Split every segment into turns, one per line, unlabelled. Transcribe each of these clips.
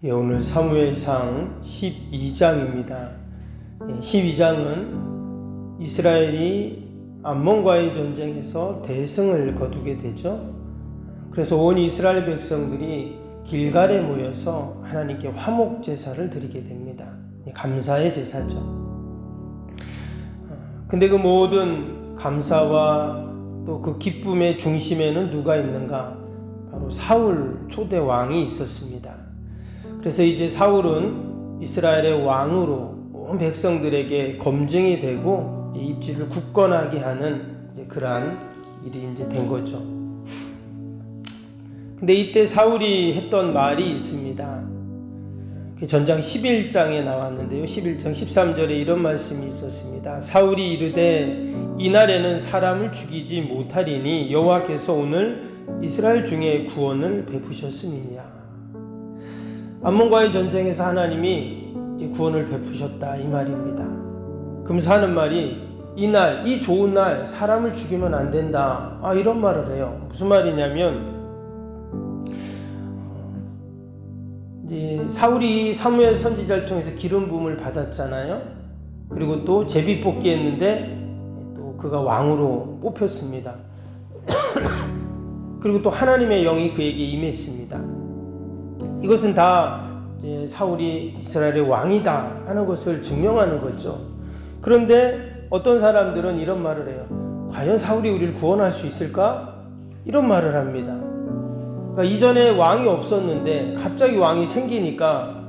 예, 오늘 사무엘상 12장입니다. 12장은 이스라엘이 암몬과의 전쟁에서 대승을 거두게 되죠. 그래서 온 이스라엘 백성들이 길갈에 모여서 하나님께 화목 제사를 드리게 됩니다. 감사의 제사죠. 근데 그 모든 감사와 또 그 기쁨의 중심에는 누가 있는가? 바로 사울 초대 왕이 있었습니다. 그래서 이제 사울은 이스라엘의 왕으로 온 백성들에게 검증이 되고 입지를 굳건하게 하는 그러한 일이 이제 된 거죠. 근데 이때 사울이 했던 말이 있습니다. 전장 11장에 나왔는데요. 11장 13절에 이런 말씀이 있었습니다. 사울이 이르되 이날에는 사람을 죽이지 못하리니 여호와께서 오늘 이스라엘 중에 구원을 베푸셨음이니라. 암몬과의 전쟁에서 하나님이 구원을 베푸셨다 이 말입니다. 그러면서 하는 말이 이날, 이 좋은 날 사람을 죽이면 안 된다. 이런 말을 해요. 무슨 말이냐면 이제 사울이 사무엘 선지자를 통해서 기름 부음을 받았잖아요. 그리고 또 제비 뽑기 했는데 또 그가 왕으로 뽑혔습니다. 그리고 또 하나님의 영이 그에게 임했습니다. 이것은 다 이제 사울이 이스라엘의 왕이다 하는 것을 증명하는 거죠. 그런데 어떤 사람들은 이런 말을 해요. 과연 사울이 우리를 구원할 수 있을까? 이런 말을 합니다. 그러니까 이전에 왕이 없었는데 갑자기 왕이 생기니까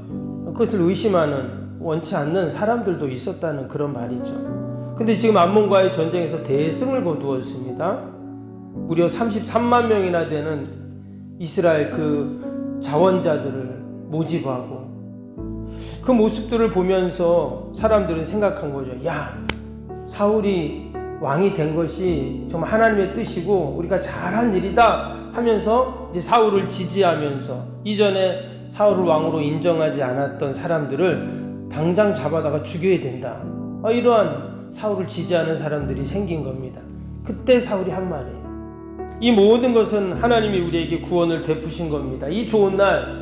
그것을 의심하는, 원치 않는 사람들도 있었다는 그런 말이죠. 근데 지금 암몬과의 전쟁에서 대승을 거두었습니다. 무려 33만 명이나 되는 이스라엘 그 자원자들을 모집하고 그 모습들을 보면서 사람들은 생각한 거죠. 야, 사울이 왕이 된 것이 정말 하나님의 뜻이고 우리가 잘한 일이다 하면서 이제 사울을 지지하면서 이전에 사울을 왕으로 인정하지 않았던 사람들을 당장 잡아다가 죽여야 된다. 이러한 사울을 지지하는 사람들이 생긴 겁니다. 그때 사울이 한 말이에요. 이 모든 것은 하나님이 우리에게 구원을 베푸신 겁니다. 이 좋은 날,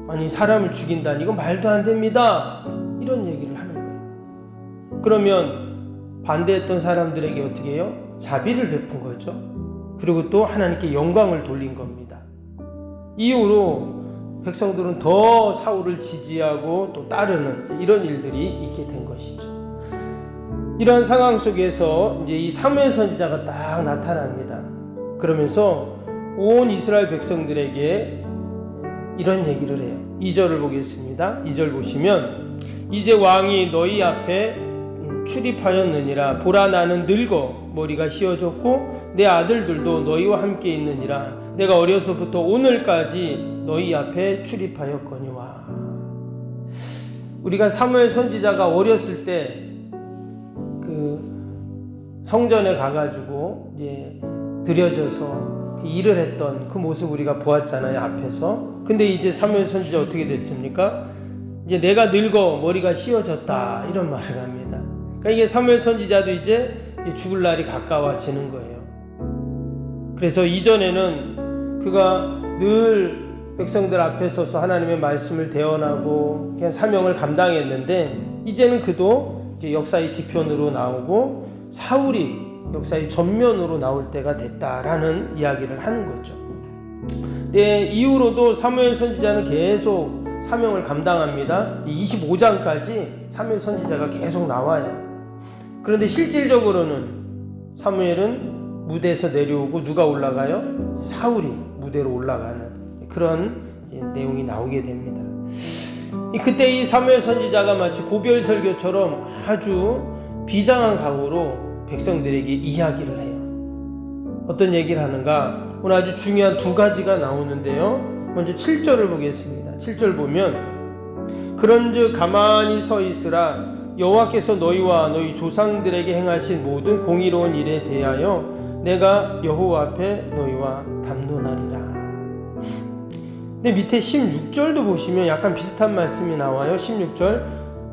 아니 사람을 죽인다니 이건 말도 안 됩니다. 이런 얘기를 하는 거예요. 그러면 반대했던 사람들에게 어떻게 해요? 자비를 베푼 거죠. 그리고 또 하나님께 영광을 돌린 겁니다. 이후로 백성들은 더 사울을 지지하고 또 따르는 이런 일들이 있게 된 것이죠. 이러한 상황 속에서 이제 이 사무엘 선지자가 딱 나타납니다. 그러면서 온 이스라엘 백성들에게 이런 얘기를 해요. 2절을 보겠습니다. 2절 보시면 이제 왕이 너희 앞에 출입하였느니라. 보라 나는 늙어 머리가 휘어졌고 내 아들들도 너희와 함께 있느니라. 내가 어려서부터 오늘까지 너희 앞에 출입하였거니와. 우리가 사무엘 선지자가 어렸을 때 그 성전에 가가지고 이제 드려져서 일을 했던 그 모습 우리가 보았잖아요, 앞에서. 근데 이제 사무엘 선지자 어떻게 됐습니까? 이제 내가 늙어 머리가 휘어졌다 이런 말을 합니다. 그러니까 이게 사무엘 선지자도 이제 죽을 날이 가까워지는 거예요. 그래서 이전에는 그가 늘 백성들 앞에 서서 하나님의 말씀을 대언하고 그냥 사명을 감당했는데 이제는 그도 이제 역사의 뒤편으로 나오고 사울이 역사의 전면으로 나올 때가 됐다라는 이야기를 하는 거죠. 네, 이후로도 사무엘 선지자는 계속 사명을 감당합니다. 25장까지 사무엘 선지자가 계속 나와요. 그런데 실질적으로는 사무엘은 무대에서 내려오고 누가 올라가요? 사울이 무대로 올라가는 그런 내용이 나오게 됩니다. 그때 이 사무엘 선지자가 마치 고별설교처럼 아주 비장한 각오로 백성들에게 이야기를 해요. 어떤 얘기를 하는가? 오늘 아주 중요한 두 가지가 나오는데요. 먼저 7절을 보겠습니다. 7절 보면 그런즉 가만히 서 있으라. 여호와께서 너희와 너희 조상들에게 행하신 모든 공의로운 일에 대하여 내가 여호와 앞에 너희와 담론하리라. 근데 밑에 16절도 보시면 약간 비슷한 말씀이 나와요. 16절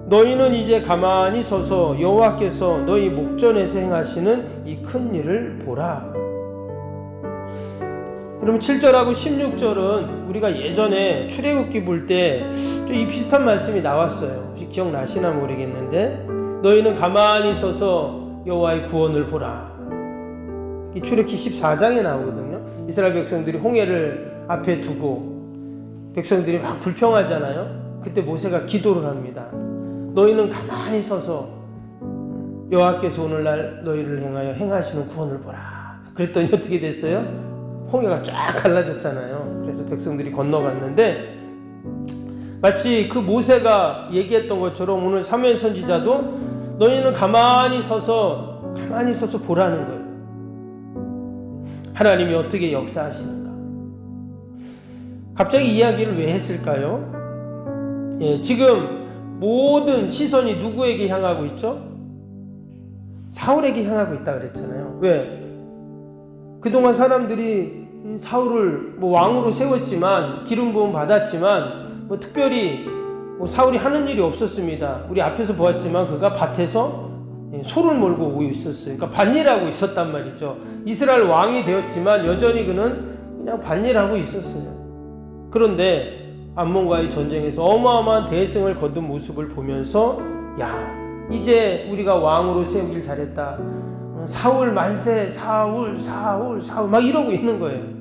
너희는 이제 가만히 서서 여호와께서 너희 목전에서 행하시는 이 큰 일을 보라. 그럼 7절하고 16절은 우리가 예전에 출애굽기 볼 때 이 비슷한 말씀이 나왔어요. 혹시 기억나시나 모르겠는데, 너희는 가만히 서서 여호와의 구원을 보라. 이 출애굽기 14장에 나오거든요. 이스라엘 백성들이 홍해를 앞에 두고 백성들이 막 불평하잖아요. 그때 모세가 기도를 합니다. 너희는 가만히 서서 여호와께서 오늘날 너희를 행하여 행하시는 구원을 보라. 그랬더니 어떻게 됐어요? 홍해가 쫙 갈라졌잖아요. 그래서 백성들이 건너갔는데, 마치 그 모세가 얘기했던 것처럼 오늘 사무엘 선지자도 너희는 가만히 서서 보라는 거예요. 하나님이 어떻게 역사하시는가. 갑자기 이야기를 왜 했을까요? 지금 모든 시선이 누구에게 향하고 있죠? 사울에게 향하고 있다 그랬잖아요. 왜? 그동안 사람들이 사울을 왕으로 세웠지만, 기름 부음 받았지만, 특별히 사울이 하는 일이 없었습니다. 우리 앞에서 보았지만 그가 밭에서 소를 몰고 오고 있었어요. 그러니까 밭일하고 있었단 말이죠. 이스라엘 왕이 되었지만 여전히 그는 그냥 밭일하고 있었어요. 그런데 암몬과의 전쟁에서 어마어마한 대승을 거둔 모습을 보면서, 야, 이제 우리가 왕으로 세우길 잘했다. 사울 만세, 사울 막 이러고 있는 거예요.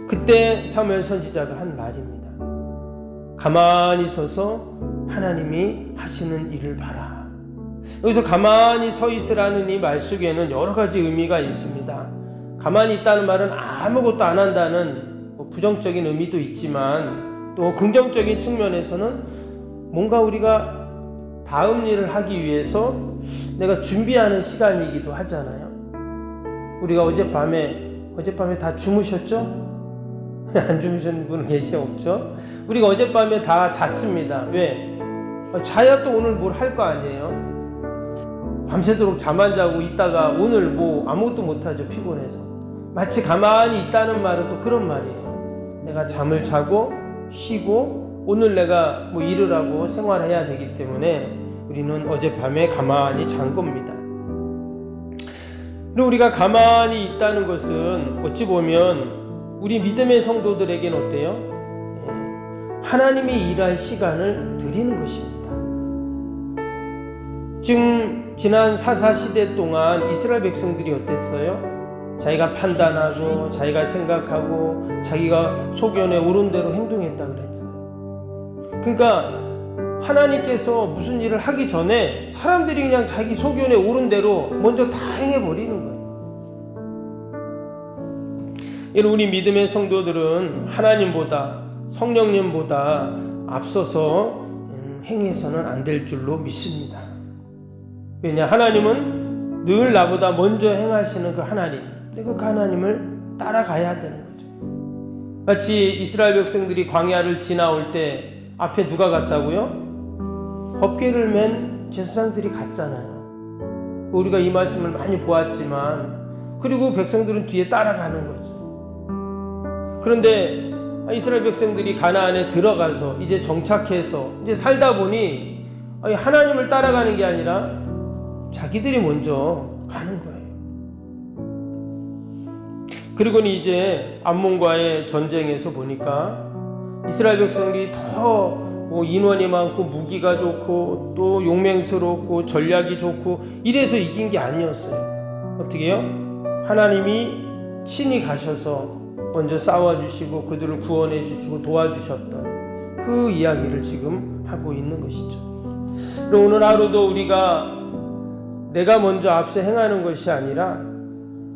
그때 사무엘 선지자가 한 말입니다. 가만히 서서 하나님이 하시는 일을 봐라. 여기서 가만히 서 있으라는 이 말 속에는 여러 가지 의미가 있습니다. 가만히 있다는 말은 아무것도 안 한다는 부정적인 의미도 있지만, 또 긍정적인 측면에서는 뭔가 우리가 다음 일을 하기 위해서 내가 준비하는 시간이기도 하잖아요. 우리가 어젯밤에 다 주무셨죠? 안 주무신 분은 없죠? 우리가 어젯밤에 다 잤습니다. 왜? 자야 또 오늘 뭘 할 거 아니에요? 밤새도록 잠 안 자고 있다가 오늘 아무것도 못하죠. 피곤해서. 마치 가만히 있다는 말은 또 그런 말이에요. 내가 잠을 자고 쉬고 오늘 내가 일을 하고 생활해야 되기 때문에 우리는 어젯밤에 가만히 잔 겁니다. 그리고 우리가 가만히 있다는 것은 어찌 보면 우리 믿음의 성도들에게는 어때요? 하나님이 일할 시간을 드리는 것입니다. 지금 지난 사사시대 동안 이스라엘 백성들이 어땠어요? 자기가 판단하고 자기가 생각하고 자기가 소견에 옳은 대로 행동했다 그랬어요. 그러니까 하나님께서 무슨 일을 하기 전에 사람들이 그냥 자기 소견에 옳은 대로 먼저 다 행해버리는 거예요. 우리 믿음의 성도들은 하나님보다, 성령님보다 앞서서 행해서는 안 될 줄로 믿습니다. 왜냐? 하나님은 늘 나보다 먼저 행하시는 그 하나님, 내가 그 하나님을 따라가야 되는 거죠. 마치 이스라엘 백성들이 광야를 지나올 때 앞에 누가 갔다고요? 법궤를 맨 제사장들이 갔잖아요. 우리가 이 말씀을 많이 보았지만, 그리고 백성들은 뒤에 따라가는 거죠. 그런데 이스라엘 백성들이 가나안에 들어가서 이제 정착해서 이제 살다 보니 하나님을 따라가는 게 아니라 자기들이 먼저 가는 거예요. 그리고는 이제 암몬과의 전쟁에서 보니까 이스라엘 백성들이 더 인원이 많고 무기가 좋고 또 용맹스럽고 전략이 좋고 이래서 이긴 게 아니었어요. 어떻게 해요? 하나님이 친히 가셔서 먼저 싸워주시고 그들을 구원해 주시고 도와주셨던 그 이야기를 지금 하고 있는 것이죠. 오늘 하루도 우리가 내가 먼저 앞서 행하는 것이 아니라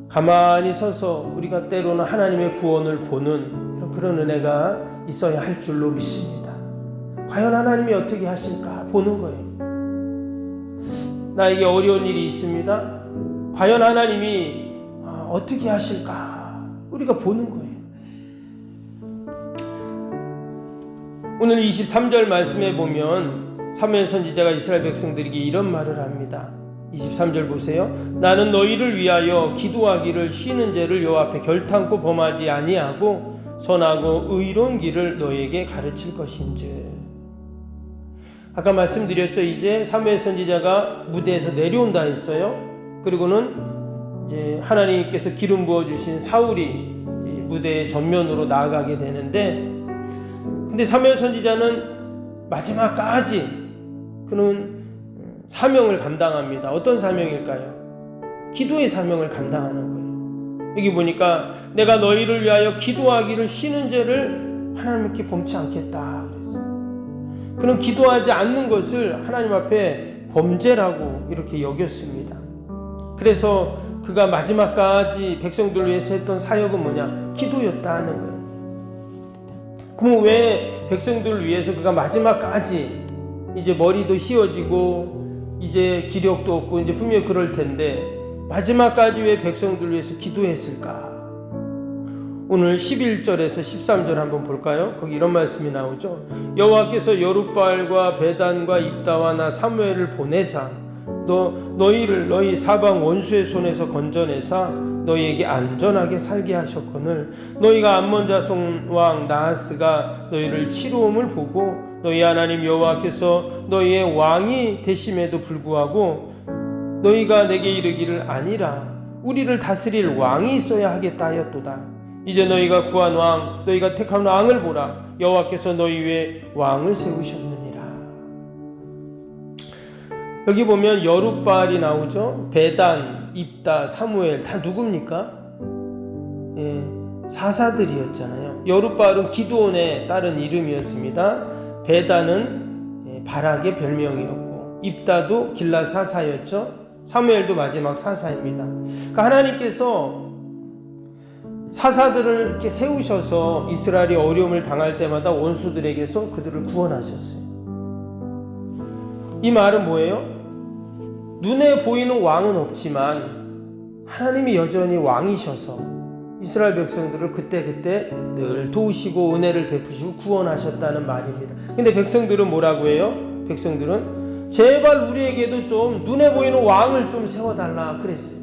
가만히 서서 우리가 때로는 하나님의 구원을 보는 그런 은혜가 있어야 할 줄로 믿습니다. 과연 하나님이 어떻게 하실까 보는 거예요. 나에게 어려운 일이 있습니다. 과연 하나님이 어떻게 하실까 우리가 보는 거예요. 오늘 23절 말씀에 보면 사무엘 선지자가 이스라엘 백성들에게 이런 말을 합니다. 23절 보세요. 나는 너희를 위하여 기도하기를 쉬는 죄를 여호와 앞에 결탄코 범하지 아니하고 선하고 의로운 길을 너희에게 가르칠 것인지. 아까 말씀드렸죠. 이제 사무엘 선지자가 무대에서 내려온다 했어요. 그리고는 이제 하나님께서 기름 부어 주신 사울이 무대의 전면으로 나아가게 되는데, 근데 사무엘 선지자는 마지막까지 그는 사명을 감당합니다. 어떤 사명일까요? 기도의 사명을 감당하는 거예요. 여기 보니까 내가 너희를 위하여 기도하기를 쉬는 죄를 하나님께 범치 않겠다 그랬어요. 그는 기도하지 않는 것을 하나님 앞에 범죄라고 이렇게 여겼습니다. 그래서 그가 마지막까지 백성들을 위해서 했던 사역은 뭐냐? 기도였다는 거예요. 그럼 왜 백성들을 위해서 그가 마지막까지, 이제 머리도 휘어지고 이제 기력도 없고 이제 분명히 그럴 텐데 마지막까지 왜 백성들을 위해서 기도했을까? 오늘 11절에서 13절 한번 볼까요? 거기 이런 말씀이 나오죠. 여호와께서 여룻바알과 베단과 입다와 나 사무엘을 보내사 너희를 너희 사방 원수의 손에서 건져내사 너희에게 안전하게 살게 하셨거늘 너희가 암몬 자손 왕 나하스가 너희를 치루음을 보고 너희 하나님 여호와께서 너희의 왕이 되심에도 불구하고 너희가 내게 이르기를 아니라 우리를 다스릴 왕이 있어야 하겠다 하였도다. 이제 너희가 구한 왕 너희가 택한 왕을 보라. 여호와께서 너희 위에 왕을 세우셨느니라. 여기 보면 여룻바알이 나오죠. 베단, 입다, 사무엘 다 누굽니까? 사사들이었잖아요. 여룻바알은 기드온의 다른 이름이었습니다. 베단은 바락의 별명이었고 입다도 길라 사사였죠. 사무엘도 마지막 사사입니다. 그러니까 하나님께서 사사들을 이렇게 세우셔서 이스라엘이 어려움을 당할 때마다 원수들에게서 그들을 구원하셨어요. 이 말은 뭐예요? 눈에 보이는 왕은 없지만 하나님이 여전히 왕이셔서 이스라엘 백성들을 그때그때 늘 도우시고 은혜를 베푸시고 구원하셨다는 말입니다. 근데 백성들은 뭐라고 해요? 백성들은 제발 우리에게도 좀 눈에 보이는 왕을 좀 세워달라 그랬어요.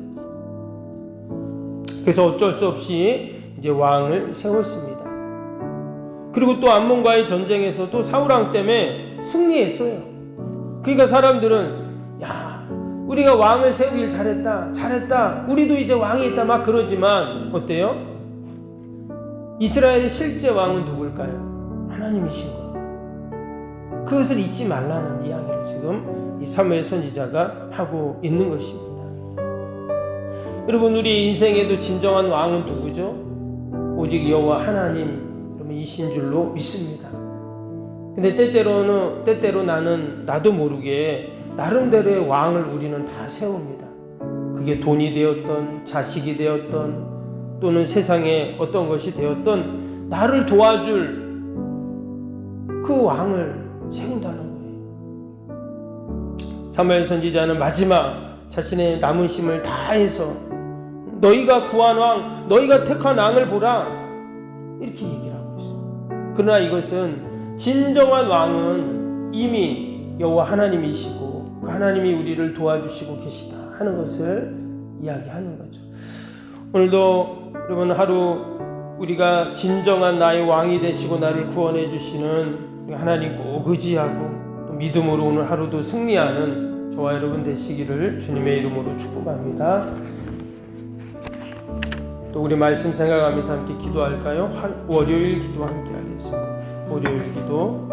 그래서 어쩔 수 없이 이제 왕을 세웠습니다. 그리고 또 암몬과의 전쟁에서도 사울왕 때문에 승리했어요. 그러니까 사람들은 야 우리가 왕을 세우길 잘했다 우리도 이제 왕이 있다 막 그러지만 어때요? 이스라엘의 실제 왕은 누굴까요? 하나님이신 거예요. 그것을 잊지 말라는 이야기를 지금 이 사무엘 선지자가 하고 있는 것입니다. 여러분 우리 인생에도 진정한 왕은 누구죠? 오직 여호와 하나님이신 줄로 믿습니다. 근데 때때로 나도 모르게 나름대로의 왕을 우리는 다 세웁니다. 그게 돈이 되었던 자식이 되었던 또는 세상에 어떤 것이 되었던 나를 도와줄 그 왕을 세운다는 거예요. 사무엘 선지자는 마지막 자신의 남은 힘을 다해서 너희가 구한 왕, 너희가 택한 왕을 보라 이렇게 얘기를 하고 있어요. 그러나 이것은 진정한 왕은 이미 여호와 하나님이시고 그 하나님이 우리를 도와주시고 계시다 하는 것을 이야기하는 거죠. 오늘도 여러분 하루 우리가 진정한 나의 왕이 되시고 나를 구원해 주시는 하나님 꼭 의지하고 또 믿음으로 오늘 하루도 승리하는 저와 여러분 되시기를 주님의 이름으로 축복합니다. 또 우리 말씀 생각하면서 함께 기도할까요? 월요일 기도 함께 하겠습니다. 월요일 기도.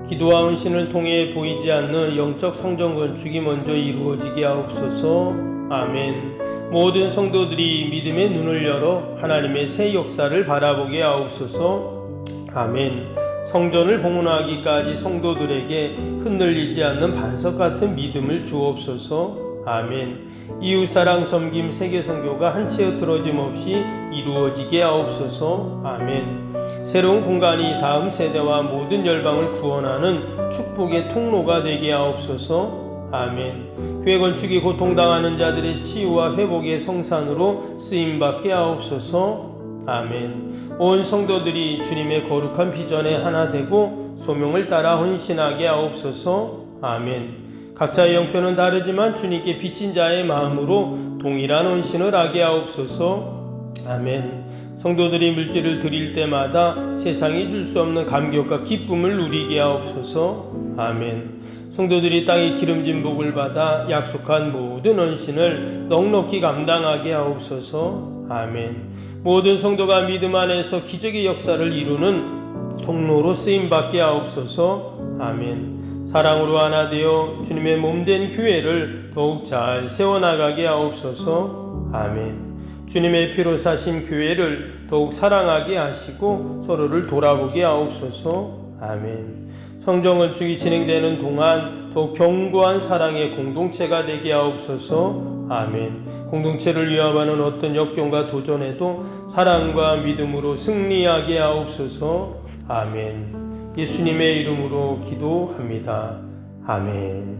기도와 헌신을 통해 보이지 않는 영적 성전 건축이 먼저 이루어지게 하옵소서. 아멘. 모든 성도들이 믿음의 눈을 열어 하나님의 새 역사를 바라보게 하옵소서. 아멘. 성전을 봉헌하기까지 성도들에게 흔들리지 않는 반석 같은 믿음을 주옵소서. 아멘. 이웃사랑 섬김 세계선교가 한 치의 틀어짐 없이 이루어지게 하옵소서. 아멘. 새로운 공간이 다음 세대와 모든 열방을 구원하는 축복의 통로가 되게 하옵소서. 아멘. 교회 건축이 고통당하는 자들의 치유와 회복의 성산으로 쓰임받게 하옵소서. 아멘. 온 성도들이 주님의 거룩한 비전에 하나 되고 소명을 따라 헌신하게 하옵소서. 아멘. 각자의 형편은 다르지만 주님께 빚진 자의 마음으로 동일한 헌신을 하게 하옵소서. 아멘. 성도들이 물질을 드릴 때마다 세상이 줄 수 없는 감격과 기쁨을 누리게 하옵소서. 아멘. 성도들이 땅의 기름진 복을 받아 약속한 모든 헌신을 넉넉히 감당하게 하옵소서. 아멘. 모든 성도가 믿음 안에서 기적의 역사를 이루는 통로로 쓰임받게 하옵소서. 아멘. 사랑으로 하나 되어 주님의 몸된 교회를 더욱 잘 세워나가게 하옵소서. 아멘. 주님의 피로 사신 교회를 더욱 사랑하게 하시고 서로를 돌아보게 하옵소서. 아멘. 성정건축이 진행되는 동안 더욱 견고한 사랑의 공동체가 되게 하옵소서. 아멘. 공동체를 위협하는 어떤 역경과 도전에도 사랑과 믿음으로 승리하게 하옵소서. 아멘. 예수님의 이름으로 기도합니다. 아멘.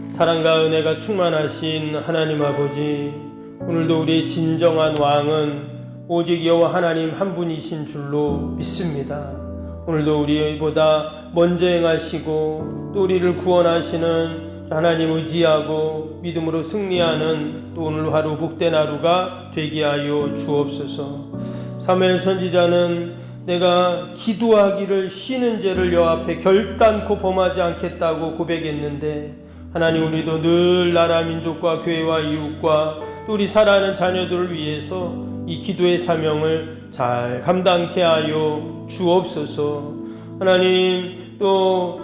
사랑과 은혜가 충만하신 하나님 아버지, 오늘도 우리의 진정한 왕은 오직 여호와 하나님 한 분이신 줄로 믿습니다. 오늘도 우리보다 먼저 행하시고 또 우리를 구원하시는 하나님 의지하고 믿음으로 승리하는 또 오늘 하루 복된 하루가 되게 하여 주옵소서. 사무엘 선지자는 내가 기도하기를 쉬는 죄를 여호와 앞에 결단코 범하지 않겠다고 고백했는데, 하나님 우리도 늘 나라 민족과 교회와 이웃과 또 우리 살아가는 자녀들을 위해서 이 기도의 사명을 잘 감당케 하여 주옵소서. 하나님, 또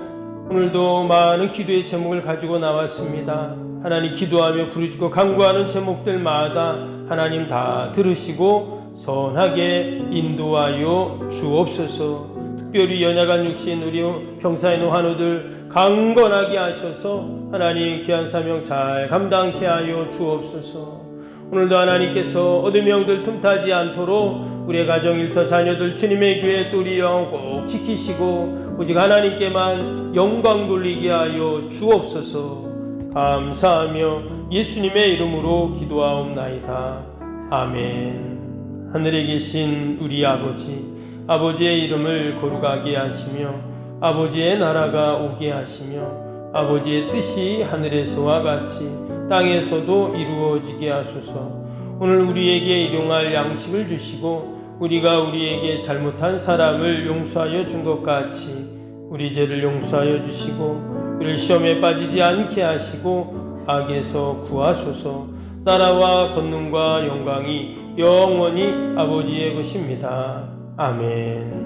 오늘도 많은 기도의 제목을 가지고 나왔습니다. 하나님, 기도하며 부르짖고 간구하는 제목들마다 하나님 다 들으시고 선하게 인도하여 주옵소서. 특별히 연약한 육신 우리 병사의 환우들 강건하게 하셔서 하나님 귀한 사명 잘 감당케 하여 주옵소서. 오늘도 하나님께서 어둠의 영들 틈타지 않도록 우리의 가정, 일터, 자녀들, 주님의 교회 또 우리 영 꼭 지키시고 오직 하나님께만 영광 돌리게 하여 주옵소서. 감사하며 예수님의 이름으로 기도하옵나이다. 아멘. 하늘에 계신 우리 아버지, 아버지의 이름을 거룩하게 하시며 아버지의 나라가 오게 하시며 아버지의 뜻이 하늘에서와 같이 땅에서도 이루어지게 하소서. 오늘 우리에게 일용할 양식을 주시고 우리가 우리에게 잘못한 사람을 용서하여 준 것 같이 우리 죄를 용서하여 주시고 우리를 시험에 빠지지 않게 하시고 악에서 구하소서. 나라와 권능과 영광이 영원히 아버지의 것입니다. 아멘.